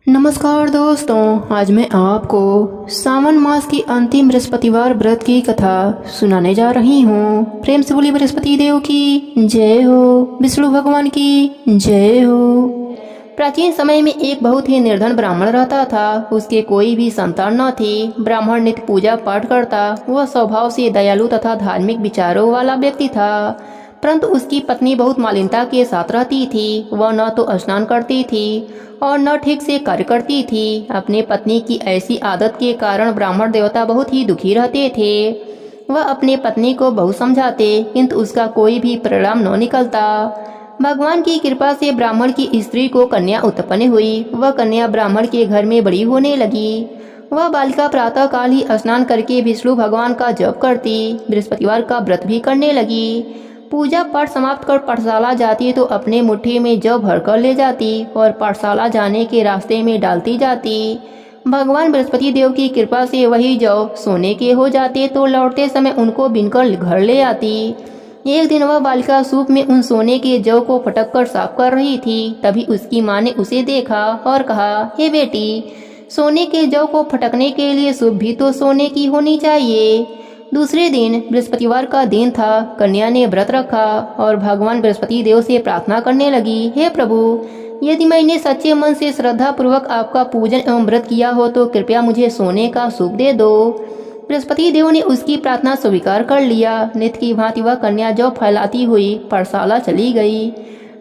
नमस्कार दोस्तों, आज मैं आपको सावन मास की अंतिम बृहस्पतिवार व्रत की कथा सुनाने जा रही हूँ। प्रेम से बोली बृहस्पति देव की जय हो, विष्णु भगवान की जय हो। प्राचीन समय में एक बहुत ही निर्धन ब्राह्मण रहता था। उसके कोई भी संतान न थी। ब्राह्मण नित्य पूजा पाठ करता। वह स्वभाव से दयालु तथा धार्मिक विचारों वाला व्यक्ति था, परंतु उसकी पत्नी बहुत मालिनता के साथ रहती थी। वह न तो स्नान करती थी और न ठीक से कार्य करती थी। अपने पत्नी की ऐसी आदत के कारण ब्राह्मण देवता बहुत ही दुखी रहते थे। वह अपने पत्नी को बहुत समझाते, किंतु उसका कोई भी परिणाम न निकलता। भगवान की कृपा से ब्राह्मण की स्त्री को कन्या उत्पन्न हुई। वह कन्या ब्राह्मण के घर में बड़ी होने लगी। वह बालिका प्रातः काल ही स्नान करके विष्णु भगवान का जप करती, बृहस्पतिवार का व्रत भी करने लगी। पूजा पाठ समाप्त कर पाठशाला जाती तो अपने मुट्ठी में जौ भरकर ले जाती और पाठशाला जाने के रास्ते में डालती जाती। भगवान बृहस्पति देव की कृपा से वही जौ सोने के हो जाते तो लौटते समय उनको बीनकर घर ले आती। एक दिन वह बालिका सूप में उन सोने के जौ को फटक कर साफ कर रही थी। तभी उसकी माँ ने उसे देखा और कहा, हे बेटी, सोने के जौ को फटकने के लिए सूप भी तो सोने की होनी चाहिए। दूसरे दिन बृहस्पतिवार का दिन था। कन्या ने व्रत रखा और भगवान बृहस्पति देव से प्रार्थना करने लगी, हे प्रभु, यदि मैंने सच्चे मन से श्रद्धा पूर्वक आपका पूजन एवं व्रत किया हो तो कृपया मुझे सोने का सूप दे दो। बृहस्पति देव ने उसकी प्रार्थना स्वीकार कर लिया। नित्य की भांति वह कन्या जौ फैलाती हुई पाठशाला चली गई।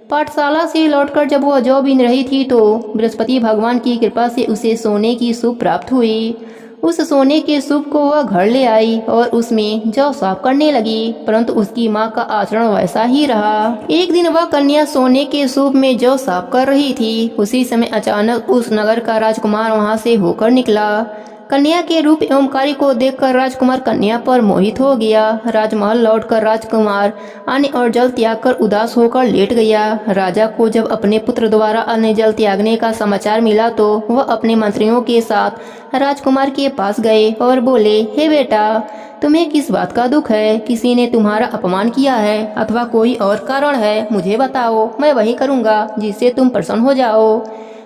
पाठशाला से लौटकर जब वह जौ बीन रही थी तो बृहस्पति भगवान की कृपा से उसे सोने की सूप प्राप्त हुई। उस सोने के सूप को वह घर ले आई और उसमें जौ साफ करने लगी, परंतु उसकी माँ का आचरण वैसा ही रहा। एक दिन वह कन्या सोने के सूप में जौ साफ कर रही थी। उसी समय अचानक उस नगर का राजकुमार वहां से होकर निकला। कन्या के रूप एवं कार्य को देखकर राजकुमार कन्या पर मोहित हो गया। राजमहल लौटकर राजकुमार अन्न और जल त्याग कर उदास होकर लेट गया। राजा को जब अपने पुत्र द्वारा अन्न जल त्यागने का समाचार मिला तो वह अपने मंत्रियों के साथ राजकुमार के पास गए और बोले, हे बेटा, तुम्हें किस बात का दुख है? किसी ने तुम्हारा अपमान किया है अथवा कोई और कारण है? मुझे बताओ, मैं वही करूँगा जिससे तुम प्रसन्न हो जाओ।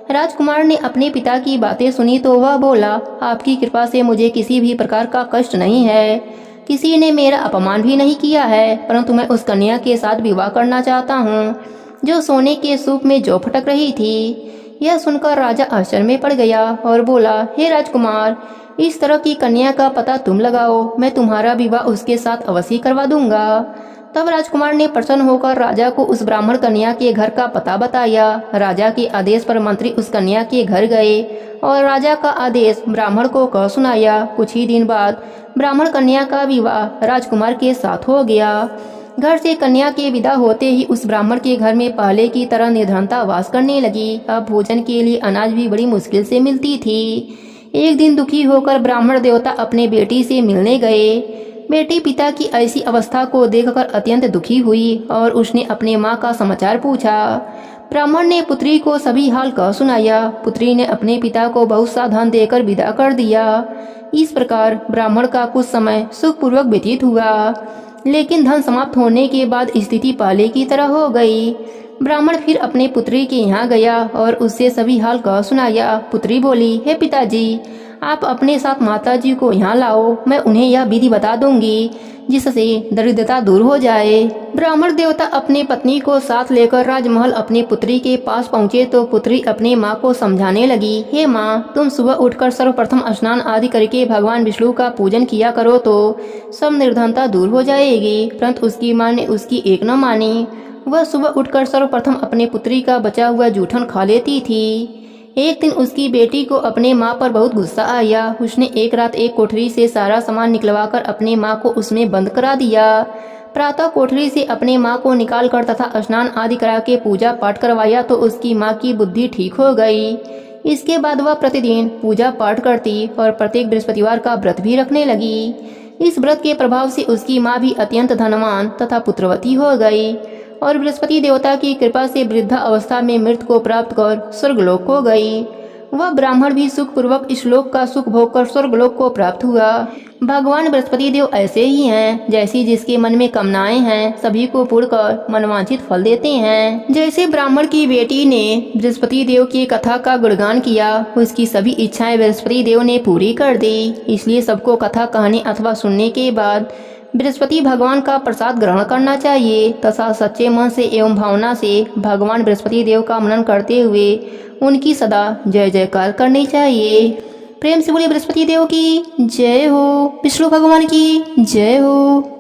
राजकुमार ने अपने पिता की बातें सुनी तो वह बोला, आपकी कृपा से मुझे किसी भी प्रकार का कष्ट नहीं है। किसी ने मेरा अपमान भी नहीं किया है, परंतु मैं उस कन्या के साथ विवाह करना चाहता हूँ जो सोने के सूप में जौ फटक रही थी। यह सुनकर राजा आश्चर्य में पड़ गया और बोला, हे राजकुमार, इस तरह की कन्या का पता तुम लगाओ, मैं तुम्हारा विवाह उसके साथ अवश्य करवा दूंगा। तब राजकुमार ने प्रसन्न होकर राजा को उस ब्राह्मण कन्या के घर का पता बताया। राजा के आदेश पर मंत्री उस कन्या के घर गए और राजा का आदेश ब्राह्मण को कह सुनाया। कुछ ही दिन बाद ब्राह्मण कन्या का विवाह राजकुमार के साथ हो गया। घर से कन्या के विदा होते ही उस ब्राह्मण के घर में पहले की तरह निर्धनता वास करने लगी। अब भोजन के लिए अनाज भी बड़ी मुश्किल से मिलती थी। एक दिन दुखी होकर ब्राह्मण देवता अपने बेटी से मिलने गए। बेटी पिता की ऐसी अवस्था को देखकर अत्यंत दुखी हुई और उसने अपने माँ का समाचार पूछा। ब्राह्मण ने पुत्री को सभी हाल कह सुनाया। पुत्री ने अपने पिता को बहुत सा धन देकर विदा कर दिया। इस प्रकार ब्राह्मण का कुछ समय सुखपूर्वक व्यतीत हुआ, लेकिन धन समाप्त होने के बाद स्थिति पहले की तरह हो गई। ब्राह्मण फिर अपने पुत्री के यहाँ गया और उससे सभी हाल कह सुनाया। पुत्री बोली, हे पिताजी, आप अपने साथ माताजी को यहाँ लाओ, मैं उन्हें यह विधि बता दूंगी जिससे दरिद्रता दूर हो जाए। ब्राह्मण देवता अपनी पत्नी को साथ लेकर राजमहल अपनी पुत्री के पास पहुँचे तो पुत्री अपनी माँ को समझाने लगी, हे माँ, तुम सुबह उठकर सर्वप्रथम स्नान आदि करके भगवान विष्णु का पूजन किया करो तो सब निर्धनता दूर हो जाएगी। परंतु उसकी माँ ने उसकी एक न मानी। वह सुबह उठकर सर्वप्रथम अपने पुत्री का बचा हुआ जूठन खा लेती थी। एक दिन उसकी बेटी को अपने माँ पर बहुत गुस्सा आया। उसने एक रात एक कोठरी से सारा सामान निकलवाकर अपने माँ को उसमें बंद करा दिया। प्रातः कोठरी से अपने माँ को निकाल कर तथा स्नान आदि करा के पूजा पाठ करवाया तो उसकी माँ की बुद्धि ठीक हो गई। इसके बाद वह प्रतिदिन पूजा पाठ करती और प्रत्येक बृहस्पतिवार का व्रत भी रखने लगी। इस व्रत के प्रभाव से उसकी माँ भी अत्यंत धनवान तथा पुत्रवती हो गई और बृहस्पति देवता की कृपा से वृद्धा अवस्था में मृत्यु को प्राप्त कर स्वर्गलोक को गई। वह ब्राह्मण भी सुखपूर्वक इस लोक का सुख भोग कर स्वर्गलोक को प्राप्त हुआ। भगवान बृहस्पति देव ऐसे ही हैं, जैसी जिसके मन में कामनाएं हैं सभी को पूर्ण कर मनवांछित फल देते हैं। जैसे ब्राह्मण की बेटी ने बृहस्पति देव की कथा का गुणगान किया, उसकी सभी इच्छाएं बृहस्पति देव ने पूरी कर दी। इसलिए सबको कथा कहने अथवा सुनने के बाद बृहस्पति भगवान का प्रसाद ग्रहण करना चाहिए तथा सच्चे मन से एवं भावना से भगवान बृहस्पति देव का मनन करते हुए उनकी सदा जय जयकार करनी चाहिए। प्रेम से बोलिए बृहस्पति देव की जय हो, विष्णु भगवान की जय हो।